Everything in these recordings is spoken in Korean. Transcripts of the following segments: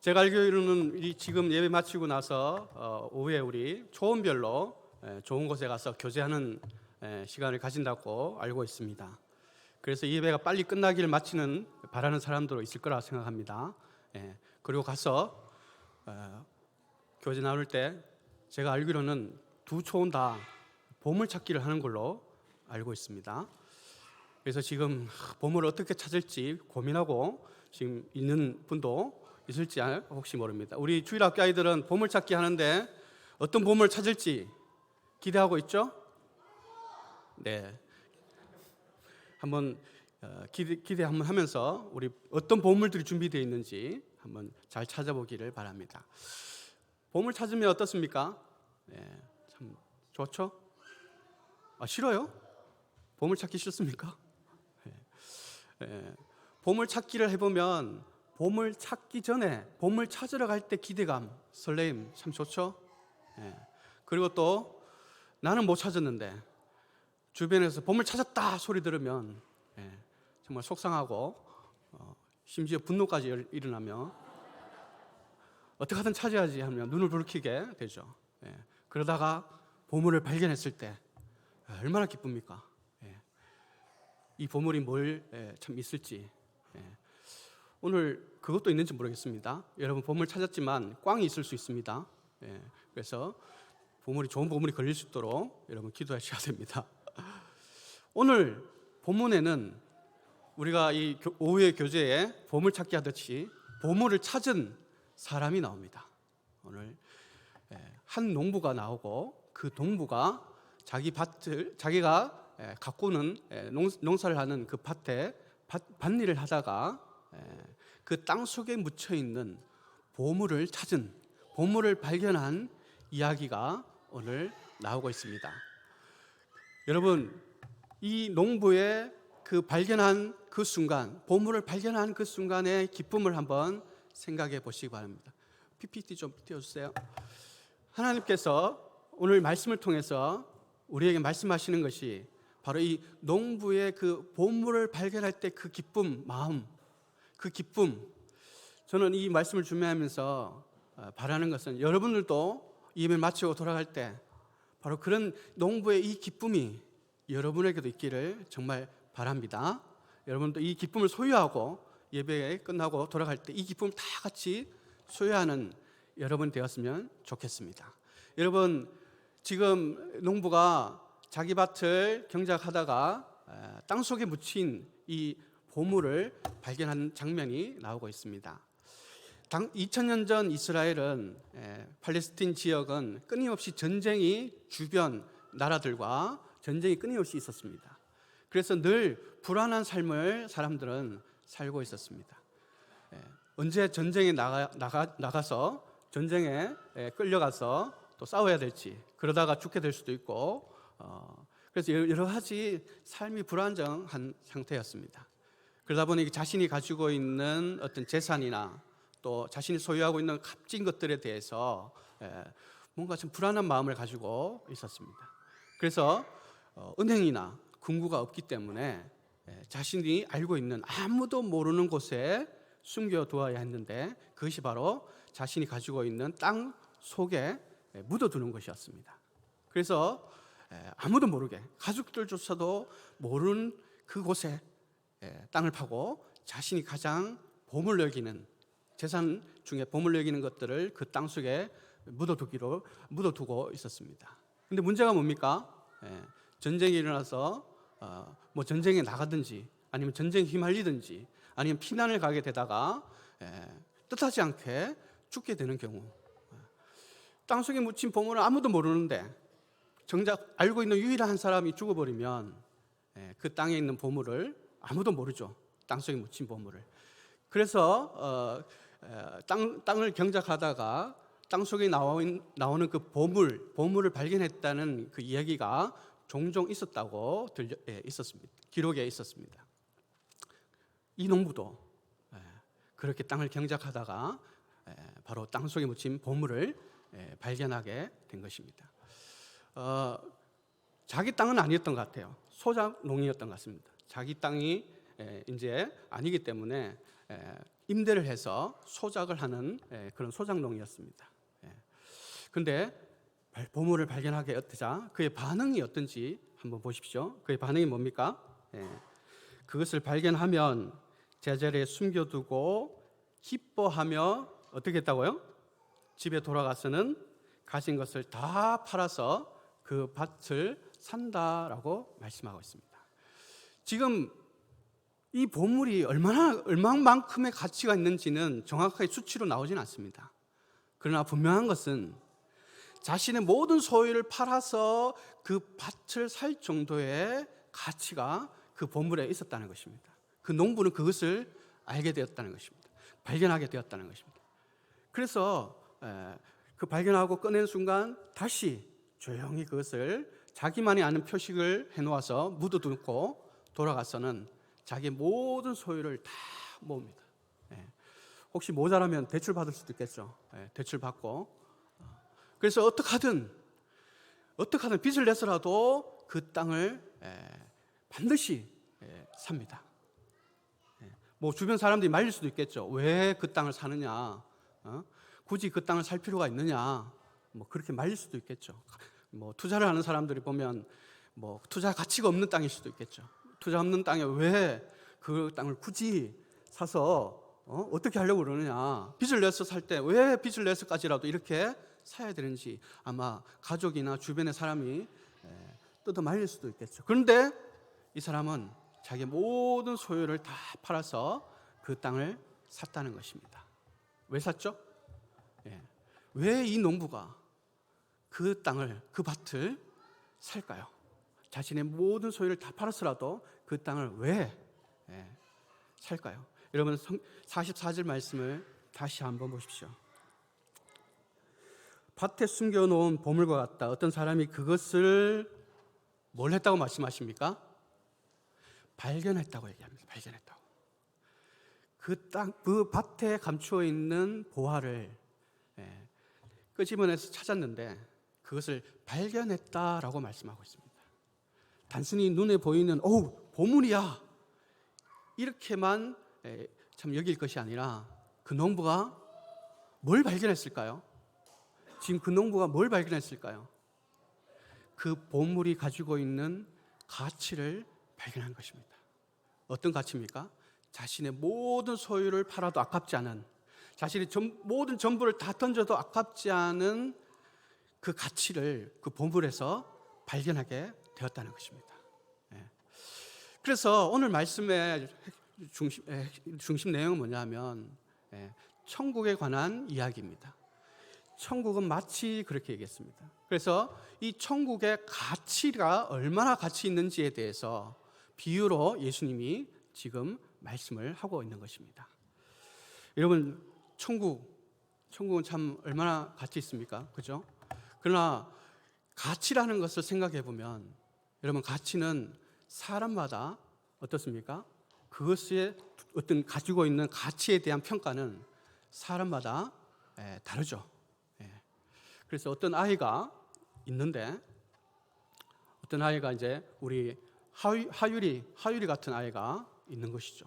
제가 알기로는 지금 예배 마치고 나서 오후에 우리 초원별로 좋은 곳에 가서 교제하는 시간을 가진다고 알고 있습니다. 그래서 이 예배가 빨리 끝나기를 바라는 사람도 있을 거라 생각합니다. 그리고 가서 교제 나눌 때 제가 알기로는 두 초원 다 보물찾기를 하는 걸로 알고 있습니다. 그래서 지금 보물을 어떻게 찾을지 고민하고 지금 있는 분도 있을지 혹시 모릅니다. 우리 주일학교 아이들은 보물찾기 하는데 어떤 보물을 찾을지 기대하고 있죠? 네. 한번 기대 한번 하면서 우리 어떤 보물들이 준비되어 있는지 한번 잘 찾아보기를 바랍니다. 보물 찾으면 어떻습니까? 네, 참 좋죠? 싫어요? 보물 찾기 싫습니까? 보물 찾기를 해보면 보물 찾기 전에 보물 찾으러 갈 때 기대감, 설레임 참 좋죠? 그리고 또 나는 못 찾았는데 주변에서 보물 찾았다 소리 들으면 정말 속상하고 심지어 분노까지 일어나며 어떻게 하든 찾아야지 하며 눈을 붉히게 되죠. 그러다가 보물을 발견했을 때 얼마나 기쁩니까? 이 보물이 뭘 참 있을지. 오늘 그것도 있는지 모르겠습니다. 여러분 보물 찾았지만 꽝이 있을 수 있습니다. 그래서 좋은 보물이 걸릴 수 있도록 여러분 기도하셔야 됩니다. 오늘 본문에는 우리가 이 오후의 교제에 보물 찾기 하듯이 보물을 찾은 사람이 나옵니다. 오늘 한 농부가 나오고 그 농부가 자기가 가꾸는 농사를 하는 그 밭에 밭일을 하다가 그 땅 속에 묻혀 있는 보물을 발견한 이야기가 오늘 나오고 있습니다. 여러분, 이 농부의 보물을 발견한 그 순간의 기쁨을 한번 생각해 보시기 바랍니다. PPT 좀 띄워주세요. 하나님께서 오늘 말씀을 통해서 우리에게 말씀하시는 것이 바로 이 농부의 그 보물을 발견할 때 그 기쁨, 마음, 그 기쁨. 저는 이 말씀을 준비하면서 바라는 것은 여러분들도 예배 마치고 돌아갈 때 바로 그런 농부의 이 기쁨이 여러분에게도 있기를 정말 바랍니다. 여러분도 이 기쁨을 소유하고 예배 끝나고 돌아갈 때 이 기쁨을 다 같이 소유하는 여러분 되었으면 좋겠습니다. 여러분, 지금 농부가 자기 밭을 경작하다가 땅속에 묻힌 이 보물을 발견한 장면이 나오고 있습니다. 2000년 전 이스라엘은 팔레스틴 지역은 끊임없이 주변 나라들과 전쟁이 끊임없이 있었습니다. 그래서 늘 불안한 삶을 사람들은 살고 있었습니다. 언제 전쟁에 나가서 전쟁에 끌려가서 또 싸워야 될지, 그러다가 죽게 될 수도 있고, 그래서 여러 가지 삶이 불안정한 상태였습니다. 그러다 보니 자신이 가지고 있는 어떤 재산이나 또 자신이 소유하고 있는 값진 것들에 대해서 뭔가 좀 불안한 마음을 가지고 있었습니다. 그래서 은행이나 금고가 없기 때문에 자신이 알고 있는 아무도 모르는 곳에 숨겨두어야 했는데 그것이 바로 자신이 가지고 있는 땅 속에 묻어두는 것이었습니다. 그래서 아무도 모르게, 가족들조차도 모르는 그곳에 땅을 파고 자신이 가장 보물 여기는 재산 중에 보물 여기는 것들을 그 땅 속에 묻어두고 있었습니다. 근데 문제가 뭡니까? 전쟁이 일어나서 전쟁에 나가든지 아니면 전쟁에 휘말리든지 아니면 피난을 가게 되다가 뜻하지 않게 죽게 되는 경우, 땅속에 묻힌 보물은 아무도 모르는데 정작 알고 있는 유일한 한 사람이 죽어버리면 그 땅에 있는 보물을 아무도 모르죠. 땅속에 묻힌 보물을. 그래서 땅을 경작하다가 땅 속에 나오는 그 보물을 발견했다는 그 이야기가 종종 있었다고 있었습니다. 기록에 있었습니다. 이 농부도 그렇게 땅을 경작하다가 바로 땅 속에 묻힌 보물을 발견하게 된 것입니다. 자기 땅은 아니었던 것 같아요. 소작농이었던 것 같습니다. 자기 땅이 이제 아니기 때문에 임대를 해서 소작을 하는 그런 소작농이었습니다. 그런데 보물을 발견하게 되자 그의 반응이 어떤지 한번 보십시오. 그의 반응이 뭡니까? 그것을 발견하면 제자리에 숨겨두고 기뻐하며 어떻게 했다고요? 집에 돌아가서는 가진 것을 다 팔아서 그 밭을 산다라고 말씀하고 있습니다. 지금 이 보물이 얼마만큼의 가치가 있는지는 정확하게 수치로 나오진 않습니다. 그러나 분명한 것은 자신의 모든 소유를 팔아서 그 밭을 살 정도의 가치가 그 보물에 있었다는 것입니다. 그 농부는 그것을 알게 되었다는 것입니다. 발견하게 되었다는 것입니다. 그래서 그 발견하고 꺼낸 순간 다시 조용히 그것을 자기만이 아는 표식을 해놓아서 묻어두고 돌아가서는 자기 모든 소유를 다 모읍니다. 혹시 모자라면 대출 받을 수도 있겠죠. 대출 받고 그래서 어떻게 하든 빚을 내서라도 그 땅을 반드시 삽니다. 뭐 주변 사람들이 말릴 수도 있겠죠. 왜 그 땅을 사느냐? 굳이 그 땅을 살 필요가 있느냐? 뭐 그렇게 말릴 수도 있겠죠. 뭐 투자를 하는 사람들이 보면 뭐 투자 가치가 없는 땅일 수도 있겠죠. 투자 없는 땅에 왜 그 땅을 굳이 사서 어떻게 하려고 그러느냐? 빚을 내서 살 때 왜 빚을 내서까지라도 이렇게 사야 되는지 아마 가족이나 주변의 사람이 뜯어 말릴 수도 있겠죠. 그런데 이 사람은 자기 모든 소유를 다 팔아서 그 땅을 샀다는 것입니다. 왜 샀죠? 왜 이 농부가 그 땅을, 그 밭을 살까요? 자신의 모든 소유를 다 팔아서라도 그 땅을 왜 살까요? 여러분 44절 말씀을 다시 한번 보십시오. 밭에 숨겨놓은 보물과 같다. 어떤 사람이 그것을 뭘 했다고 말씀하십니까? 발견했다고 얘기합니다. 발견했다고. 그 밭에 감추어 있는 보화를 끄집어내서 찾았는데 그것을 발견했다라고 말씀하고 있습니다. 단순히 눈에 보이는 보물이야 이렇게만 참 여길 것이 아니라 그 농부가 뭘 발견했을까요? 지금 그 농부가 뭘 발견했을까요? 그 보물이 가지고 있는 가치를 발견한 것입니다. 어떤 가치입니까? 자신의 모든 소유를 팔아도 아깝지 않은, 자신의 모든 전부를 다 던져도 아깝지 않은 그 가치를 그 보물에서 발견하게 되었다는 것입니다. 그래서 오늘 말씀의 중심 내용은 뭐냐면 천국에 관한 이야기입니다. 천국은 마치 그렇게 얘기했습니다. 그래서 이 천국의 가치가 얼마나 가치 있는지에 대해서 비유로 예수님이 지금 말씀을 하고 있는 것입니다. 여러분, 천국은 참 얼마나 가치 있습니까? 그죠? 그러나 가치라는 것을 생각해 보면 여러분, 가치는 사람마다 어떻습니까? 그것의 어떤 가지고 있는 가치에 대한 평가는 사람마다 다르죠. 그래서 어떤 아이가 있는데 어떤 아이가 이제 우리 하율이 같은 아이가 있는 것이죠.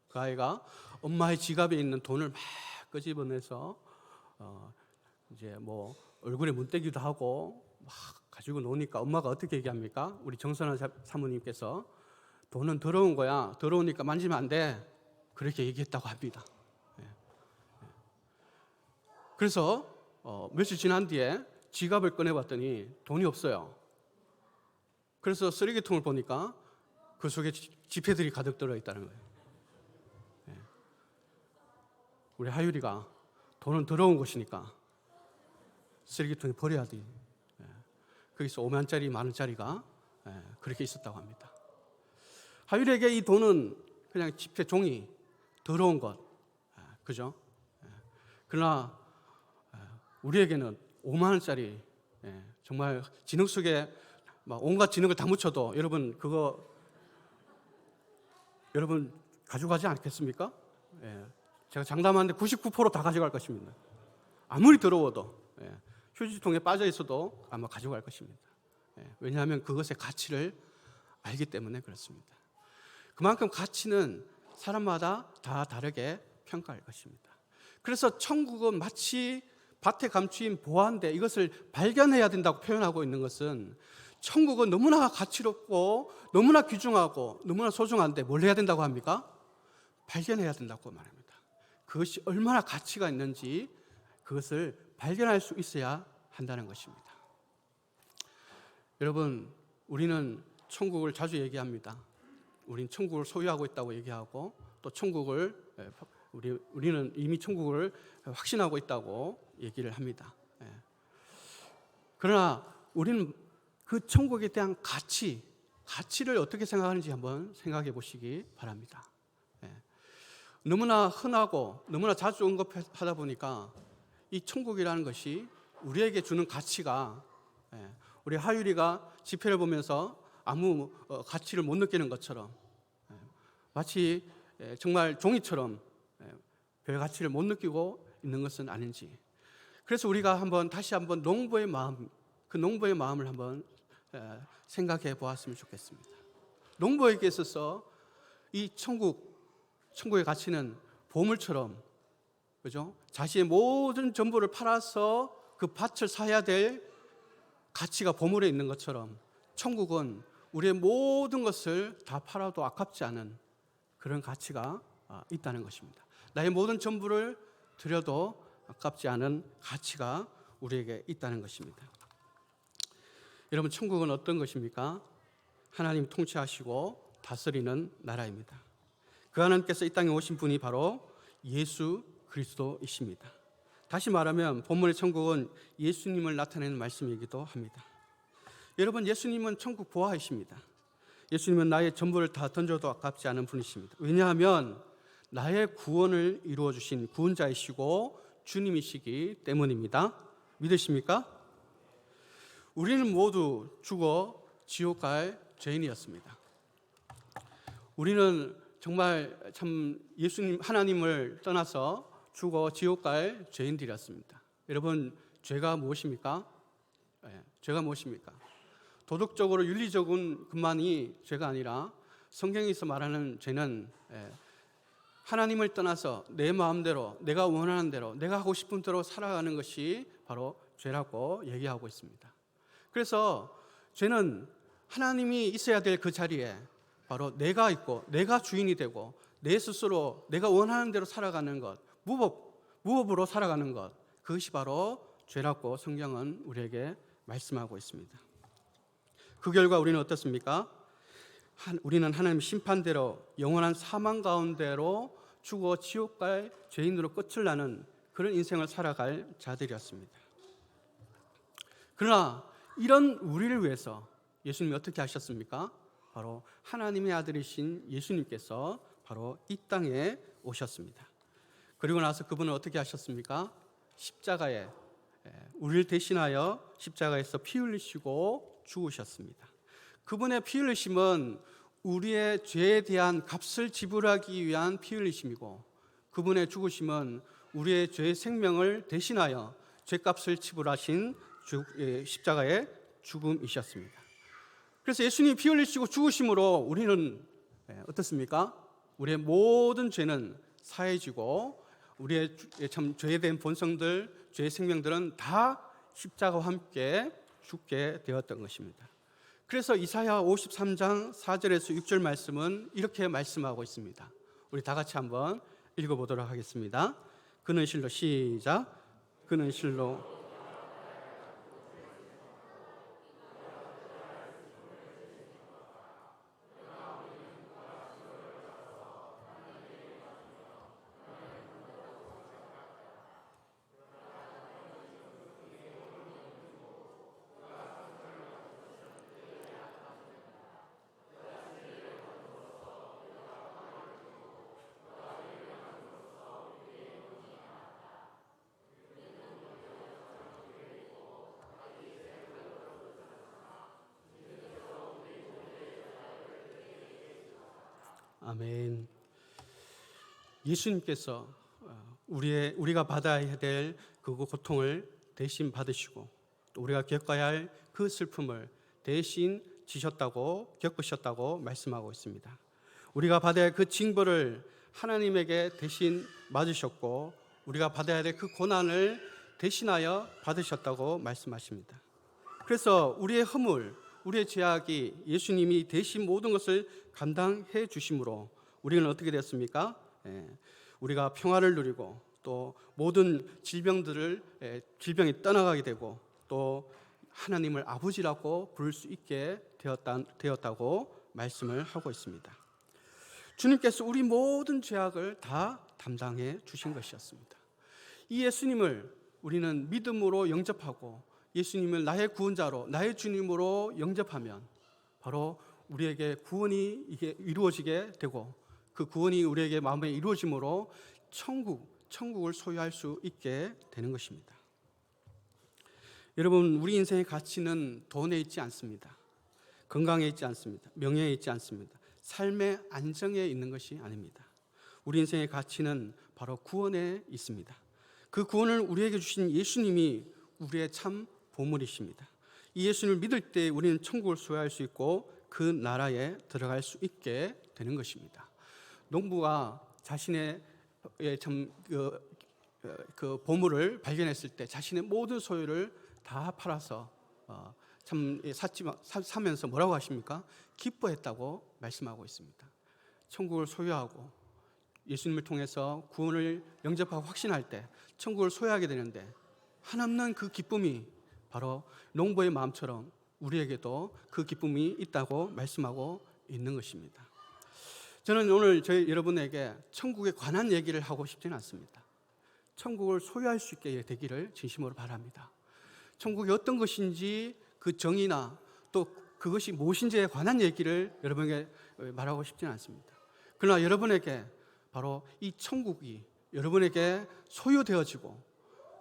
그 아이가 엄마의 지갑에 있는 돈을 막 끄집어내서 이제 뭐 얼굴에 문대기도 하고 막 가지고 노니까 엄마가 어떻게 얘기합니까? 우리 정선아 사모님께서 돈은 더러운 거야. 더러우니까 만지면 안 돼. 그렇게 얘기했다고 합니다. 그래서 며칠 지난 뒤에 지갑을 꺼내봤더니 돈이 없어요. 그래서 쓰레기통을 보니까 그 속에 지폐들이 가득 들어있다는 거예요. 우리 하율이가 돈은 더러운 것이니까 쓰레기통에 버려야 돼. 거기서 5만짜리, 만원짜리가 그렇게 있었다고 합니다. 하율에게 이 돈은 그냥 지폐 종이, 더러운 것, 그죠? 그러나 우리에게는 5만원짜리, 정말 진흙 속에 온갖 진흙을 다 묻혀도 여러분 가져가지 않겠습니까? 제가 장담하는데 99%다 가져갈 것입니다. 아무리 더러워도 휴지통에 빠져 있어도 아마 가져갈 것입니다. 왜냐하면 그것의 가치를 알기 때문에 그렇습니다. 그만큼 가치는 사람마다 다 다르게 평가할 것입니다. 그래서 천국은 마치 밭에 감추인 보화인데 이것을 발견해야 된다고 표현하고 있는 것은 천국은 너무나 가치롭고 너무나 귀중하고 너무나 소중한데 뭘 해야 된다고 합니까? 발견해야 된다고 말합니다. 그것이 얼마나 가치가 있는지 그것을 발견할 수 있어야 한다는 것입니다. 여러분, 우리는 천국을 자주 얘기합니다. 우리는 천국을 소유하고 있다고 얘기하고 또 천국을 우리는 이미 천국을 확신하고 있다고 얘기를 합니다. 그러나 우리는 그 천국에 대한 가치를 어떻게 생각하는지 한번 생각해 보시기 바랍니다. 너무나 흔하고 너무나 자주 언급하다 보니까 이 천국이라는 것이 우리에게 주는 가치가 우리 하율이가 지표를 보면서 아무 가치를 못 느끼는 것처럼 마치 정말 종이처럼 별 가치를 못 느끼고 있는 것은 아닌지, 그래서 우리가 다시 한번 농부의 마음을 한번 생각해 보았으면 좋겠습니다. 농부에게 있어서 이 천국의 가치는 보물처럼, 그죠? 자신의 모든 전부를 팔아서 그 밭을 사야 될 가치가 보물에 있는 것처럼 천국은 우리의 모든 것을 다 팔아도 아깝지 않은 그런 가치가 있다는 것입니다. 나의 모든 전부를 드려도 아깝지 않은 가치가 우리에게 있다는 것입니다. 여러분, 천국은 어떤 것입니까? 하나님 통치하시고 다스리는 나라입니다. 그 하나님께서 이 땅에 오신 분이 바로 예수 그리스도이십니다. 다시 말하면 본문의 천국은 예수님을 나타내는 말씀이기도 합니다. 여러분, 예수님은 천국 보화이십니다. 예수님은 나의 전부를 다 던져도 아깝지 않은 분이십니다. 왜냐하면 나의 구원을 이루어 주신 구원자이시고 주님이시기 때문입니다. 믿으십니까? 우리는 모두 죽어 지옥 갈 죄인이었습니다. 우리는 정말 참 예수님 하나님을 떠나서 죽어 지옥 갈 죄인들이었습니다. 여러분, 죄가 무엇입니까? 죄가 무엇입니까? 도덕적으로 윤리적인 것만이 죄가 아니라 성경에서 말하는 죄는 하나님을 떠나서 내 마음대로, 내가 원하는 대로, 내가 하고 싶은 대로 살아가는 것이 바로 죄라고 얘기하고 있습니다. 그래서 죄는 하나님이 있어야 될 그 자리에 바로 내가 있고 내가 주인이 되고 내 스스로 내가 원하는 대로 살아가는 것, 무법으로 살아가는 것, 그것이 바로 죄라고 성경은 우리에게 말씀하고 있습니다. 그 결과 우리는 어떻습니까? 우리는 하나님 심판대로 영원한 사망 가운데로 죽어 지옥 갈 죄인으로 끝을 나는 그런 인생을 살아갈 자들이었습니다. 그러나 이런 우리를 위해서 예수님이 어떻게 하셨습니까? 바로 하나님의 아들이신 예수님께서 바로 이 땅에 오셨습니다. 그리고 나서 그분은 어떻게 하셨습니까? 십자가에 우리를 대신하여 십자가에서 피 흘리시고 죽으셨습니다. 그분의 피 흘리심은 우리의 죄에 대한 값을 지불하기 위한 피 흘리심이고, 그분의 죽으심은 우리의 죄의 생명을 대신하여 죄값을 지불하신 십자가의 죽음이셨습니다. 그래서 예수님이 피 흘리시고 죽으심으로 우리는 어떻습니까? 우리의 모든 죄는 사해지고 우리의 참 죄된 본성들, 죄의 생명들은 다 십자가와 함께 죽게 되었던 것입니다. 그래서 이사야 53장 4절에서 6절 말씀은 이렇게 말씀하고 있습니다. 우리 다 같이 한번 읽어보도록 하겠습니다. 그는 실로, 시작. 그는 실로 아멘. 예수님께서 우리가 받아야 될 그 고통을 대신 받으시고 또 우리가 겪어야 할 그 슬픔을 대신 지셨다고, 겪으셨다고 말씀하고 있습니다. 우리가 받아야 할 그 징벌을 하나님에게 대신 맞으셨고 우리가 받아야 될 그 고난을 대신하여 받으셨다고 말씀하십니다. 그래서 우리의 허물, 우리의 죄악이 예수님이 대신 모든 것을 감당해 주심으로 우리는 어떻게 되었습니까? 우리가 평화를 누리고 또 모든 질병이 떠나가게 되고 또 하나님을 아버지라고 부를 수 있게 되었다고 말씀을 하고 있습니다. 주님께서 우리 모든 죄악을 다 담당해 주신 것이었습니다. 이 예수님을 우리는 믿음으로 영접하고 예수님을 나의 구원자로, 나의 주님으로 영접하면 바로 우리에게 구원이 이게 이루어지게 되고 그 구원이 우리에게 마음에 이루어짐으로 천국을 소유할 수 있게 되는 것입니다. 여러분, 우리 인생의 가치는 돈에 있지 않습니다. 건강에 있지 않습니다. 명예에 있지 않습니다. 삶의 안정에 있는 것이 아닙니다. 우리 인생의 가치는 바로 구원에 있습니다. 그 구원을 우리에게 주신 예수님이 우리의 참 보물이십니다. 이 예수님을 믿을 때 우리는 천국을 소유할 수 있고 그 나라에 들어갈 수 있게 되는 것입니다. 농부가 자신의 그 보물을 발견했을 때 자신의 모든 소유를 다 팔아서 사면서 뭐라고 하십니까? 기뻐했다고 말씀하고 있습니다. 천국을 소유하고 예수님을 통해서 구원을 영접하고 확신할 때 천국을 소유하게 되는데 한없는 그 기쁨이 바로 농부의 마음처럼 우리에게도 그 기쁨이 있다고 말씀하고 있는 것입니다. 저는 오늘 여러분에게 천국에 관한 얘기를 하고 싶지는 않습니다. 천국을 소유할 수 있게 되기를 진심으로 바랍니다. 천국이 어떤 것인지 그 정의나 또 그것이 무엇인지에 관한 얘기를 여러분에게 말하고 싶지는 않습니다. 그러나 여러분에게 바로 이 천국이 여러분에게 소유되어지고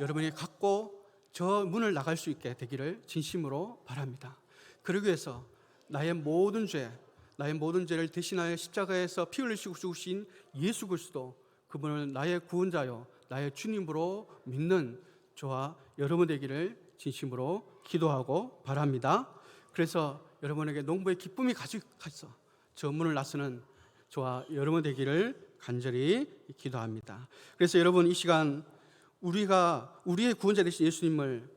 여러분이 갖고 저 문을 나갈 수 있게 되기를 진심으로 바랍니다. 그러기 위해서 나의 모든 죄를 대신하여 십자가에서 피 흘리시고 죽으신 예수 그리스도, 그분을 나의 구원자요 나의 주님으로 믿는 저와 여러분 되기를 진심으로 기도하고 바랍니다. 그래서 여러분에게 농부의 기쁨이 가득해서 저 문을 나서는 저와 여러분 되기를 간절히 기도합니다. 그래서 여러분, 이 시간 우리의 구원자 되신 예수님을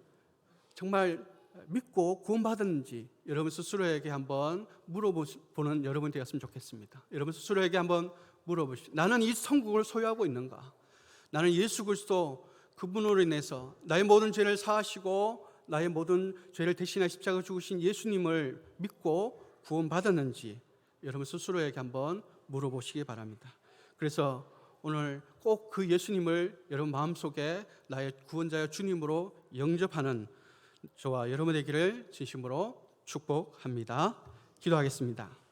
정말 믿고 구원받았는지 여러분 스스로에게 한번 물어보는 여러분 되었으면 좋겠습니다. 여러분 스스로에게 한번 물어보십시오. 나는 이 천국을 소유하고 있는가? 나는 예수 그리스도 그분으로 인해서 나의 모든 죄를 사하시고 나의 모든 죄를 대신하여 십자가 죽으신 예수님을 믿고 구원받았는지 여러분 스스로에게 한번 물어보시기 바랍니다. 그래서 오늘 꼭 그 예수님을 여러분 마음속에 나의 구원자여 주님으로 영접하는 저와 여러분 되기를 진심으로 축복합니다. 기도하겠습니다.